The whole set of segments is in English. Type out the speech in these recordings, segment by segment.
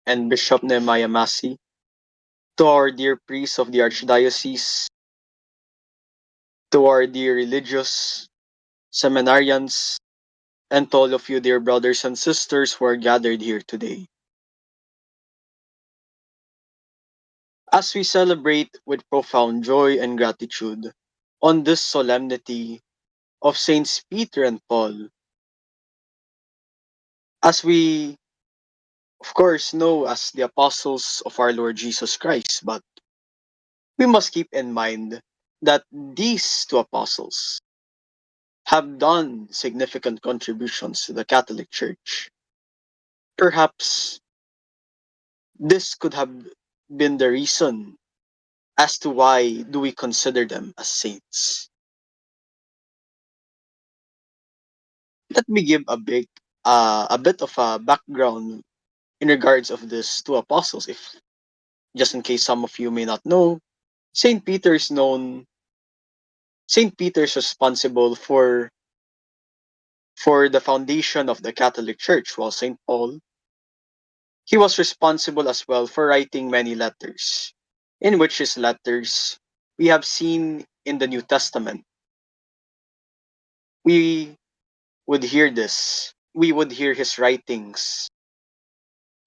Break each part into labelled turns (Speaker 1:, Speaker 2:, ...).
Speaker 1: and Bishop Nehemiah Massey, to our dear priests of the Archdiocese, to our dear religious seminarians, and to all of you, dear brothers and sisters who are gathered here today. As we celebrate with profound joy and gratitude on this solemnity of Saints Peter and Paul, as we, of course, know as the apostles of our Lord Jesus Christ, but we must keep in mind that these two apostles have done significant contributions to the Catholic Church. Perhaps this could have been the reason as to why do we consider them as saints. Let me give a bit of a background in regards of these two apostles, if just in case some of you may not know. Saint Peter is known. Saint Peter is responsible for the foundation of the Catholic Church, while Saint Paul, he was responsible as well for writing many letters, in which his letters we have seen in the New Testament. We would hear this. We would hear his writings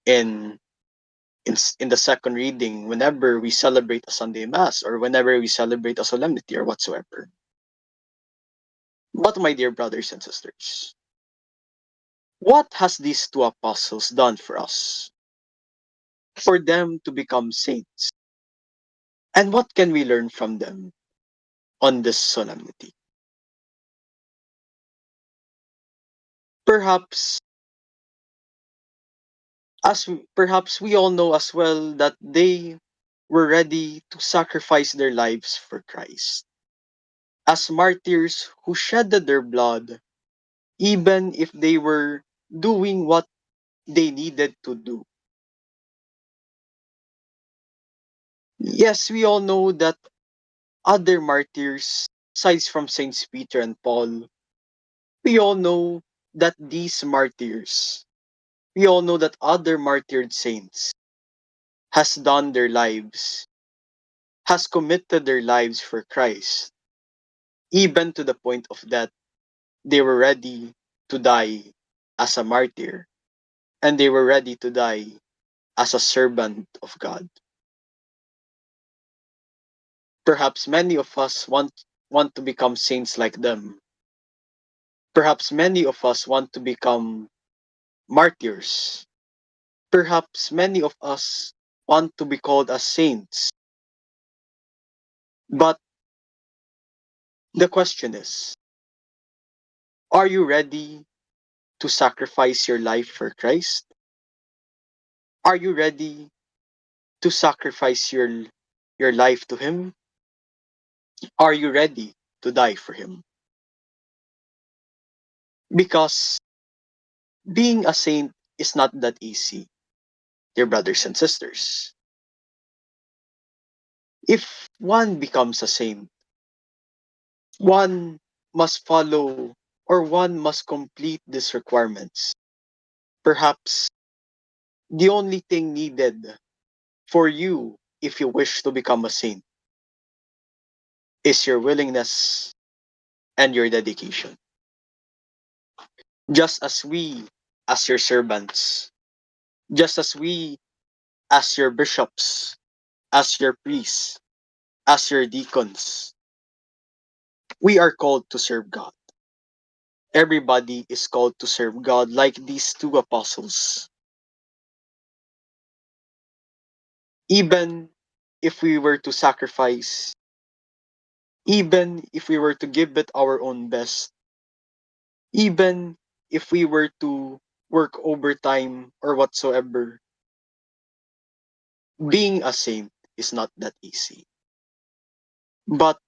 Speaker 1: in in the second reading whenever we celebrate a Sunday Mass or whenever we celebrate a solemnity or whatsoever. But my dear brothers and sisters, what has these two apostles done for us? For them to become saints. And what can we learn from them on this solemnity? Perhaps perhaps we all know as well that they were ready to sacrifice their lives for Christ. As martyrs who shedded their blood, even if they were doing what they needed to do. Yes, we all know that other martyrs, aside from Saints Peter and Paul, we all know that these martyrs, we all know that other martyred saints has done their lives, has committed their lives for Christ, even to the point of that they were ready to die as a martyr, and they were ready to die as a servant of God. Perhaps many of us want to become saints like them. Perhaps many of us want to become martyrs. Perhaps many of us want to be called as saints. But the question is, are you ready to sacrifice your life for Christ? Are you ready to sacrifice your life to him? Are you ready to die for him? Because being a saint is not that easy, dear brothers and sisters. If one becomes a saint, one must follow or one must complete these requirements. Perhaps the only thing needed for you, if you wish to become a saint, is your willingness and your dedication. Just as we, as your servants, just as we, as your bishops, as your priests, as your deacons, we are called to serve God. Everybody is called to serve God like these two apostles. Even if we were to sacrifice, even if we were to give it our own best, even if we were to work overtime or whatsoever, being a saint is not that easy. But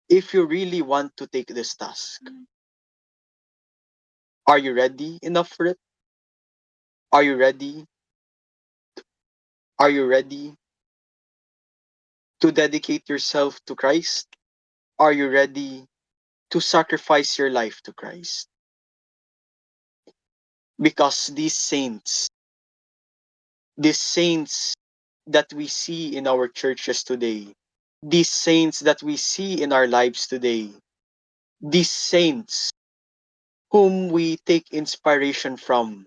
Speaker 1: if you really want to take this task, are you ready enough for it? Are you ready? Are you ready to dedicate yourself to Christ? Are you ready to sacrifice your life to Christ? Because these saints, These saints that we see in our churches today, these saints that we see in our lives today, these saints whom we take inspiration from,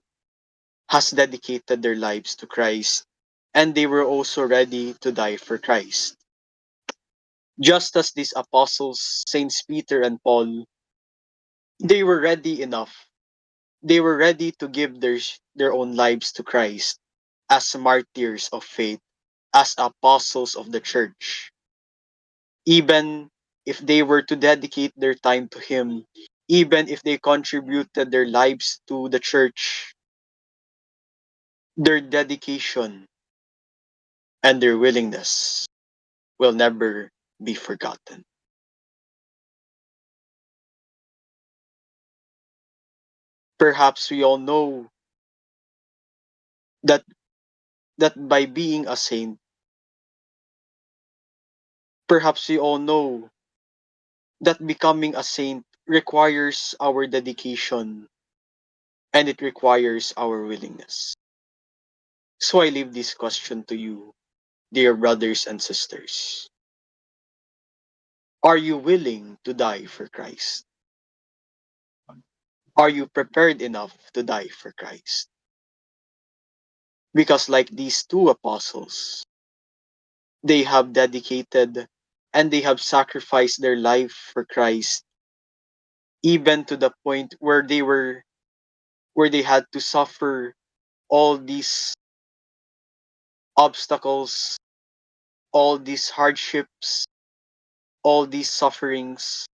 Speaker 1: has dedicated their lives to Christ, and they were also ready to die for Christ. Just as these apostles, Saints Peter and Paul, they were ready enough. They were ready to give their own lives to Christ as martyrs of faith, as apostles of the church. Even if they were to dedicate their time to Him, even if they contributed their lives to the church, their dedication and their willingness will never be forgotten. Perhaps we all know that by being a saint, perhaps we all know that becoming a saint requires our dedication and it requires our willingness. So I leave this question to you, dear brothers and sisters. Are you willing to die for Christ? Are you prepared enough to die for Christ? Because, like these two apostles, they have dedicated and they have sacrificed their life for Christ, even to the point where they had to suffer all these obstacles, all these hardships, all these sufferings.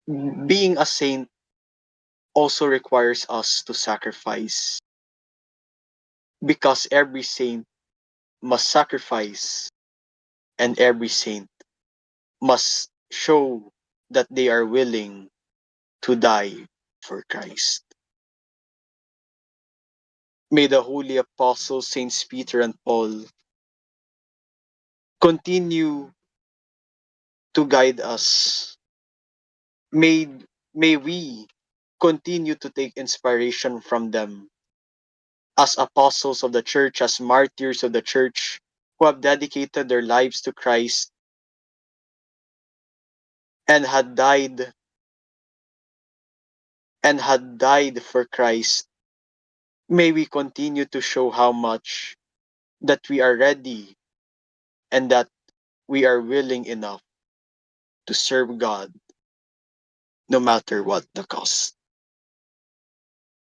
Speaker 1: Being a saint also requires us to sacrifice, because every saint must sacrifice and every saint must show that they are willing to die for Christ. May the holy apostles, Saints Peter and Paul, continue to guide us. May, may we continue to take inspiration from them as apostles of the church, as martyrs of the church, who have dedicated their lives to Christ and had died for Christ. May we continue to show how much that we are ready and that we are willing enough to serve God no matter what the cost.